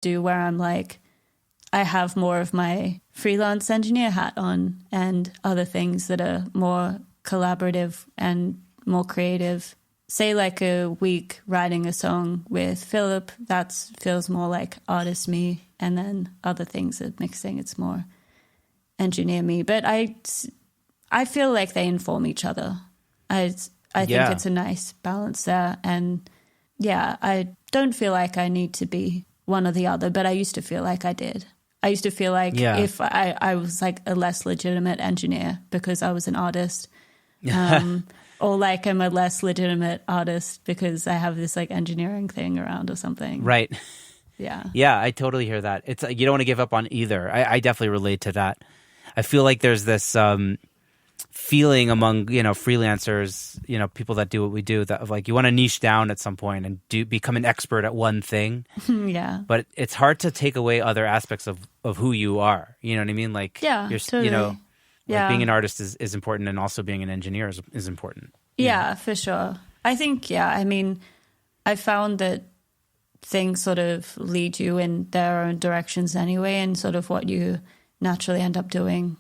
do where I'm like, I have more of my freelance engineer hat on and other things that are more collaborative and more creative. Say like a week writing a song with Philip, that feels more like artist me. And then other things are mixing, it's more engineer me. But I feel like they inform each other. I think it's a nice balance there. And yeah, I don't feel like I need to be one or the other, but I used to feel like I did. I used to feel like if I was like a less legitimate engineer because I was an artist, or like I'm a less legitimate artist because I have this like engineering thing around or something. Right. Yeah. Yeah, I totally hear that. It's like you don't want to give up on either. I definitely relate to that. I feel like there's this feeling among, freelancers, people that do what we do, that of like you want to niche down at some point and become an expert at one thing. Yeah. But it's hard to take away other aspects of who you are. You know what I mean? Like, you're totally. Like being an artist is important, and also being an engineer is important. Yeah, for sure. I think, I mean, I found that things sort of lead you in their own directions anyway, and sort of what you naturally end up doing,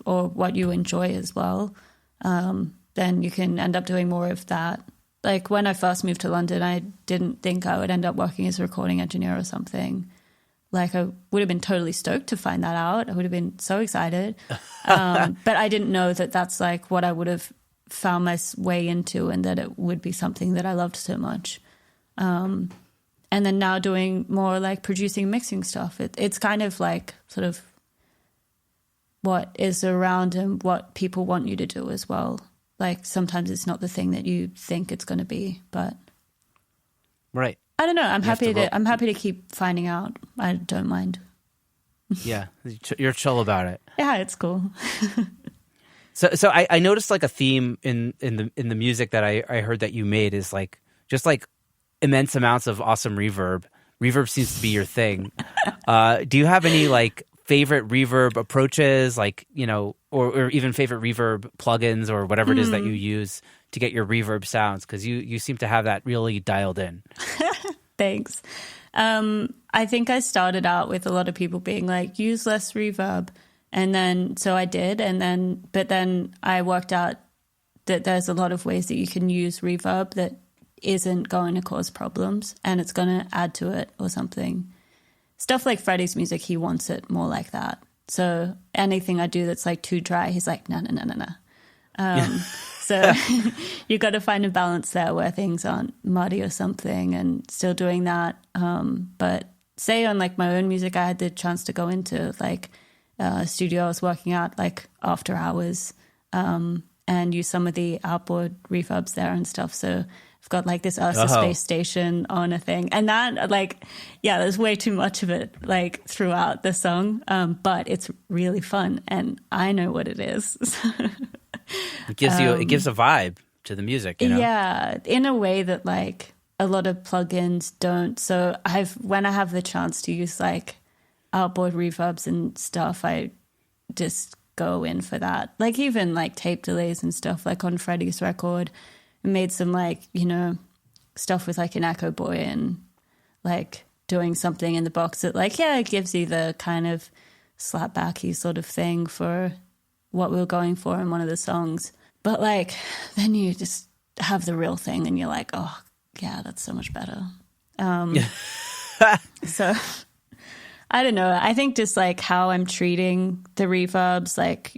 or what you enjoy as well, then you can end up doing more of that. Like when I first moved to London, I didn't think I would end up working as a recording engineer or something. Like I would have been totally stoked to find that out. I would have been so excited. But I didn't know that that's like what I would have found my way into, and that it would be something that I loved so much. And then now doing more like producing, mixing stuff. It's kind of like sort of what is around and what people want you to do as well. Like sometimes it's not the thing that you think it's going to be, but right. I don't know. I'm happy to keep finding out. I don't mind. Yeah, you're chill about it. Yeah, it's cool. So I noticed like a theme in the music that I heard that you made is like just like immense amounts of awesome reverb. Reverb seems to be your thing. Do you have any like favorite reverb approaches, like, or even favorite reverb plugins or whatever it is that you use to get your reverb sounds? Because you seem to have that really dialed in. Thanks. I think I started out with a lot of people being like, use less reverb. And then, so I did. But then I worked out that there's a lot of ways that you can use reverb that isn't going to cause problems and it's going to add to it or something. Stuff like Freddie's music, he wants it more like that. So anything I do that's like too dry, he's like, no. So you got to find a balance there where things aren't muddy or something and still doing that. But say on like my own music, I had the chance to go into like a studio I was working at like after hours and use some of the outboard reverbs there and stuff. So I've got like this Earth space station on a thing. And that like, yeah, there's way too much of it like throughout the song. But it's really fun and I know what it is. It gives a vibe to the music, Yeah, in a way that like a lot of plugins don't. So when I have the chance to use like outboard reverbs and stuff, I just go in for that. Like even like tape delays and stuff, like on Freddie's record, I made some like, stuff with like an Echo Boy and like doing something in the box that like, yeah, it gives you the kind of slapbacky sort of thing for what we were going for in one of the songs. But like then you just have the real thing and you're like, oh yeah, that's so much better. So I don't know. I think just like how I'm treating the reverbs, like,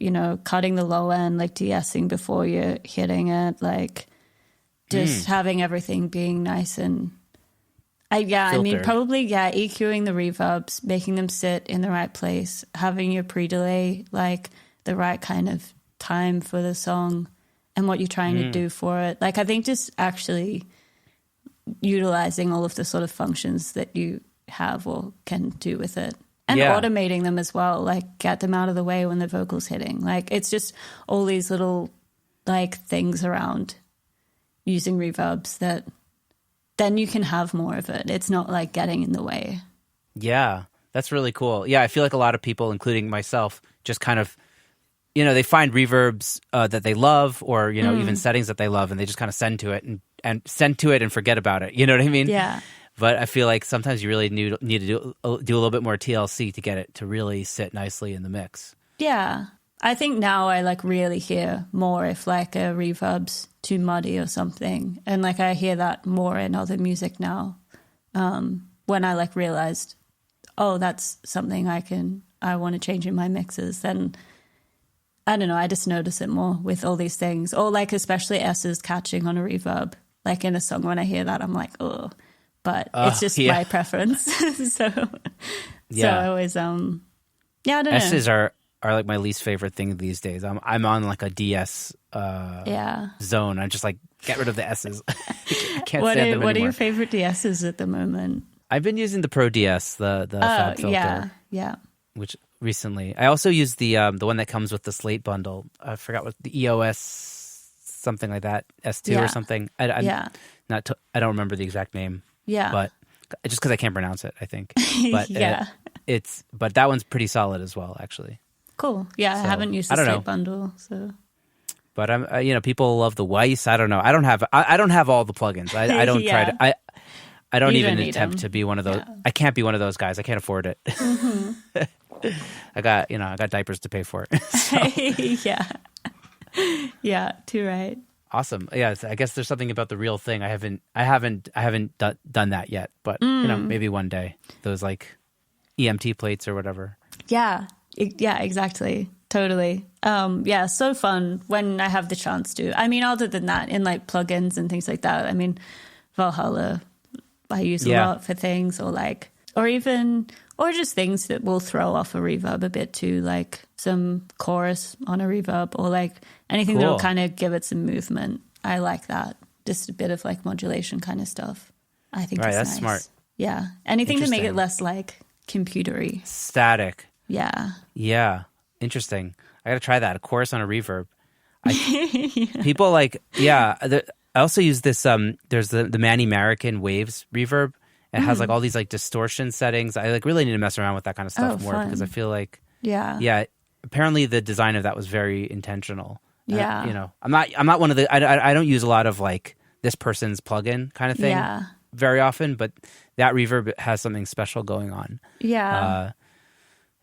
cutting the low end, like de-essing before you're hitting it, like just having everything being nice and filtered. Probably EQing the reverbs, making them sit in the right place, having your pre-delay like the right kind of time for the song and what you're trying to do for it. Like I think just actually utilizing all of the sort of functions that you have or can do with it and automating them as well, like get them out of the way when the vocal's hitting. Like it's just all these little like things around using reverbs that then you can have more of it. It's not like getting in the way. Yeah, that's really cool. Yeah, I feel like a lot of people, including myself, just kind of, they find reverbs that they love or, even settings that they love and they just kind of send to it and forget about it. You know what I mean? Yeah. But I feel like sometimes you really need to do a little bit more TLC to get it to really sit nicely in the mix. Yeah. I think now I like really hear more if like a reverb's too muddy or something. And like I hear that more in other music now. When I like realized, oh, that's something I want to change in my mixes, then I don't know, I just notice it more with all these things. Or like especially S's catching on a reverb. Like in a song when I hear that, I'm like, oh. But it's just my preference. so I always I don't know. S's are like my least favorite thing these days. I'm on like a DS zone. I'm just like, get rid of the S's. I can't stand them anymore. What are your favorite DS's at the moment? I've been using the Pro DS, the Fab filter. Yeah. Which recently, I also used the one that comes with the Slate bundle. I forgot what the EOS something like that, S2 or something. I don't remember the exact name. Yeah, but just because I can't pronounce it, I think. But but that one's pretty solid as well, actually. Cool. Yeah, I haven't used the Slate bundle, so. But I'm, people love the Weiss. I don't know. I don't have all the plugins. I don't try to. I don't even attempt to be one of those. Yeah. I can't be one of those guys. I can't afford it. Mm-hmm. I got diapers to pay for it. So. Yeah. Too right. Awesome. Yeah, I guess there's something about the real thing. I haven't done that yet, but maybe one day. Those like EMT plates or whatever. Yeah, exactly. Totally. So fun when I have the chance to. I mean, other than that, in like plugins and things like that, I mean, Valhalla, I use a lot for things, or just things that will throw off a reverb a bit too, like some chorus on a reverb, or like anything that will kind of give it some movement. I like that. Just a bit of like modulation kind of stuff. I think that's nice. Smart. Yeah. Anything to make it less like computery. Static. Yeah. Yeah. Interesting. I got to try that. A chorus on a reverb. People like, I also use this, there's the Manny Marroquin Waves reverb. It has like all these like distortion settings. I like really need to mess around with that kind of stuff more because I feel like, apparently the design of that was very intentional. Yeah. I'm not one of the, I don't use a lot of like this person's plugin kind of thing very often, but that reverb has something special going on. Yeah.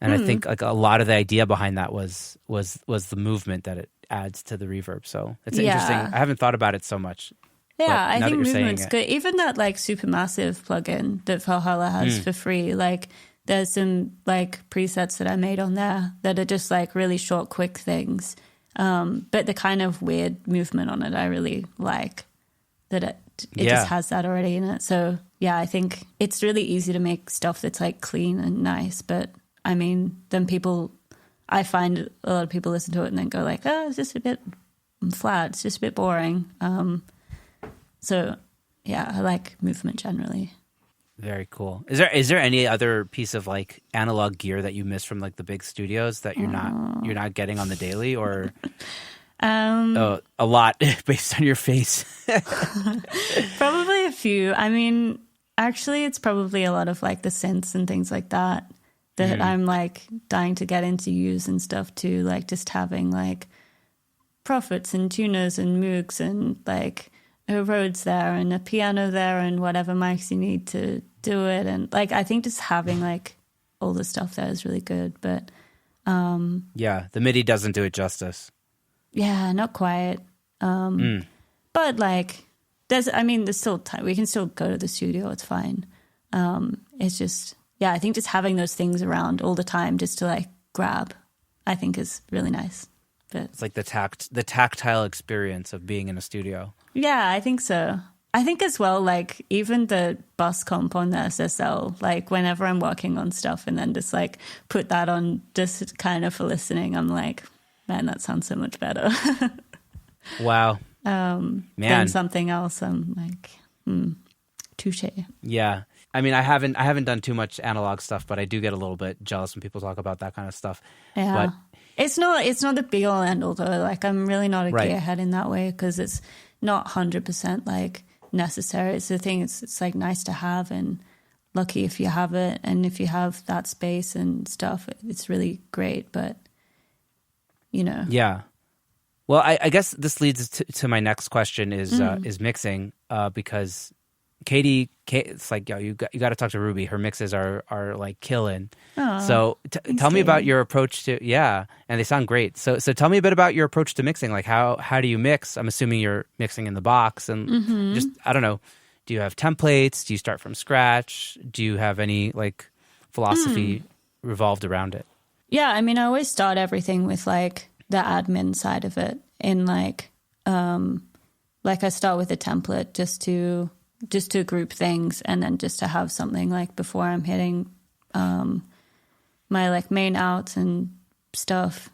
And I think like a lot of the idea behind that was the movement that it adds to the reverb. So it's interesting. I haven't thought about it so much. Yeah, I think movement's good. Even that like Supermassive plugin that Valhalla has for free, like there's some like presets that I made on there that are just like really short, quick things. But the kind of weird movement on it, I really like that it just has that already in it. So yeah, I think it's really easy to make stuff that's like clean and nice. But I mean, then I find a lot of people listen to it and then go like, oh, it's just a bit flat. It's just a bit boring. So, yeah, I like movement generally. Very cool. Is there any other piece of like analog gear that you miss from like the big studios that you're not getting on the daily, or a lot based on your face? Probably a few. I mean, actually, it's probably a lot of like the synths and things like that I'm like dying to get into use and stuff too. Like just having like Prophets and tuners and Moogs and like a Rhodes there and a piano there and whatever mics you need to do it. And like, I think just having like all the stuff there is really good. But the MIDI doesn't do it justice. Yeah, not quite. But like, there's still time. We can still go to the studio. It's fine. It's just, I think just having those things around all the time just to like grab, I think is really nice. But it's like the tactile experience of being in a studio. Yeah, I think so. I think as well, like even the bus comp on the SSL, like whenever I'm working on stuff and then just like put that on just kind of for listening, I'm like, man, that sounds so much better. Wow. Than something else. I'm like, touche. Yeah. I mean, I haven't done too much analog stuff, but I do get a little bit jealous when people talk about that kind of stuff. Yeah. But it's not the be all end all though. Like I'm really not a gearhead in that way because it's not 100% like necessary. It's the thing. It's like nice to have and lucky if you have it, and if you have that space and stuff, it's really great. But yeah. Well, I guess this leads to my next question is mixing because it's like, yo, you got to talk to Ruby. Her mixes are like killing. Aw, So tell me about your approach to, and they sound great. So tell me a bit about your approach to mixing. Like how do you mix? I'm assuming you're mixing in the box, and just, I don't know, do you have templates? Do you start from scratch? Do you have any like philosophy revolved around it? Yeah, I mean, I always start everything with like the admin side of it in like I start with a template just to group things, and then just to have something like before I'm hitting my like main outs and stuff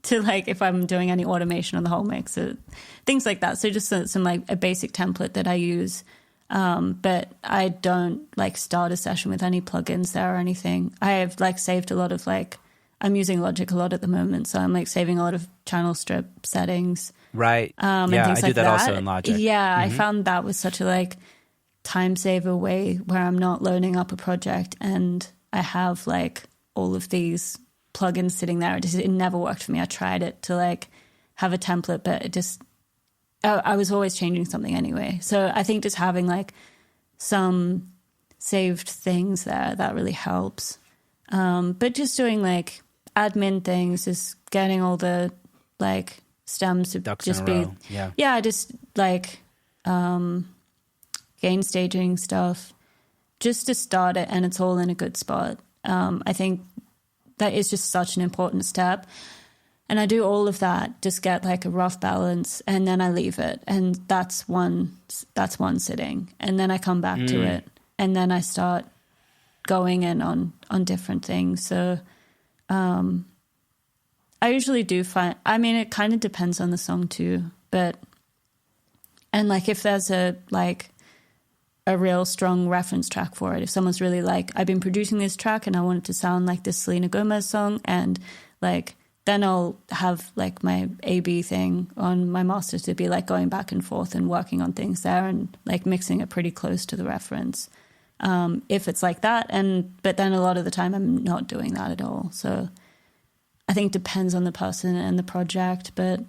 to like if I'm doing any automation on the whole mix or things like that. So just some like a basic template that I use. But I don't like start a session with any plugins there or anything. I have like saved a lot of like, I'm using Logic a lot at the moment, so I'm like saving a lot of channel strip settings. Right. And yeah, things I do like that also in Logic. Yeah, I found that was such a like time saver way where I'm not loading up a project and I have like all of these plugins sitting there. It never worked for me. I tried it to like have a template, but it just, I was always changing something anyway. So I think just having like some saved things there, that really helps. But just doing like admin things, just getting all the like stems to Ducks just in a be, row. yeah, just like gain staging stuff, just to start it, and it's all in a good spot. I think that is just such an important step. And I do all of that, just get like a rough balance, and then I leave it. And that's one sitting. And then I come back to it, and then I start going in on different things. So I usually do find, I mean, it kind of depends on the song too, and like if there's a real strong reference track for it, if someone's really like, I've been producing this track and I want it to sound like this Selena Gomez song, and like, then I'll have like my A/B thing on my masters to be like going back and forth and working on things there and like mixing it pretty close to the reference. If it's like that, but then a lot of the time I'm not doing that at all. So I think it depends on the person and the project, but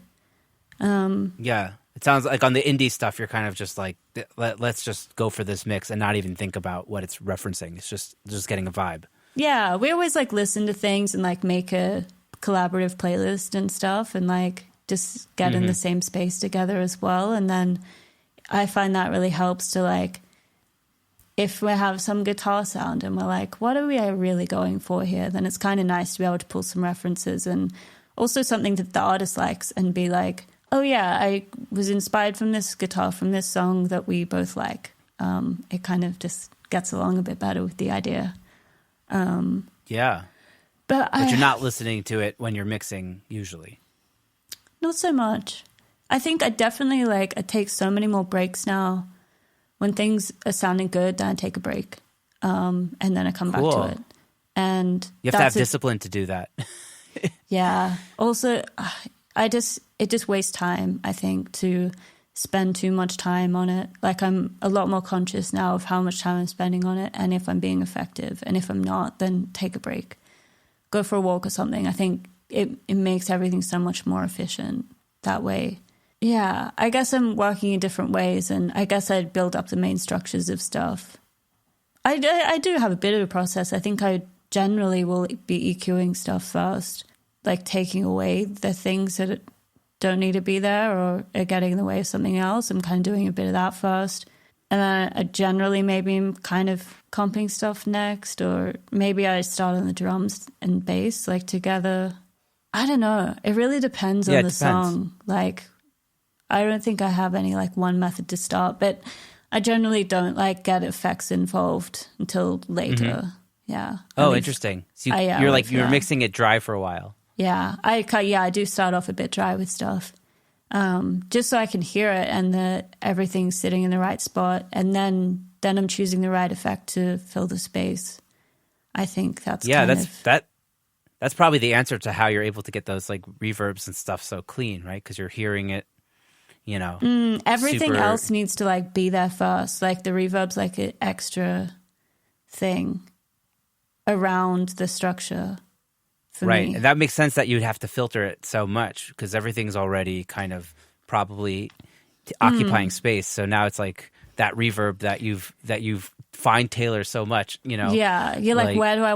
yeah, it sounds like on the indie stuff you're kind of just like, let's just go for this mix and not even think about what it's referencing. It's just getting a vibe. Yeah, we always like listen to things and like make a collaborative playlist and stuff, and like just get in the same space together as well. And then I find that really helps to like, if we have some guitar sound and we're like, what are we really going for here? Then it's kind of nice to be able to pull some references and also something that the artist likes and be like, oh yeah, I was inspired from this guitar from this song that we both like. It kind of just gets along a bit better with the idea. Yeah. But you're not listening to it when you're mixing usually. Not so much. I think I definitely I take so many more breaks now. When things are sounding good, then I take a break. And then I come back to it. And you have to have discipline to do that. Yeah. Also, it just wastes time, I think, to spend too much time on it. Like I'm a lot more conscious now of how much time I'm spending on it and if I'm being effective. And if I'm not, then take a break. Go for a walk or something. I think it makes everything so much more efficient that way. Yeah, I guess I'm working in different ways, and I guess I'd build up the main structures of stuff. I do have a bit of a process. I think I generally will be EQing stuff first, like taking away the things that don't need to be there or are getting in the way of something else. I'm kind of doing a bit of that first. And then I generally maybe I'm kind of comping stuff next, or maybe I start on the drums and bass like together. I don't know. It really depends on the song. Like, I don't think I have any like one method to start, but I generally don't like get effects involved until later. Yeah. Oh, interesting. So you're mixing it dry for a while. Yeah. I do start off a bit dry with stuff. Just so I can hear it and that everything's sitting in the right spot, and then I'm choosing the right effect to fill the space. I think that's that's probably the answer to how you're able to get those like reverbs and stuff so clean, right? Because you're hearing it, you know. Everything else needs to like be there first. Like the reverb's like an extra thing around the structure. For me. And that makes sense that you'd have to filter it so much because everything's already kind of probably occupying space. So now it's like that reverb that you've fine tailored so much, you know. Yeah, you're like, where do I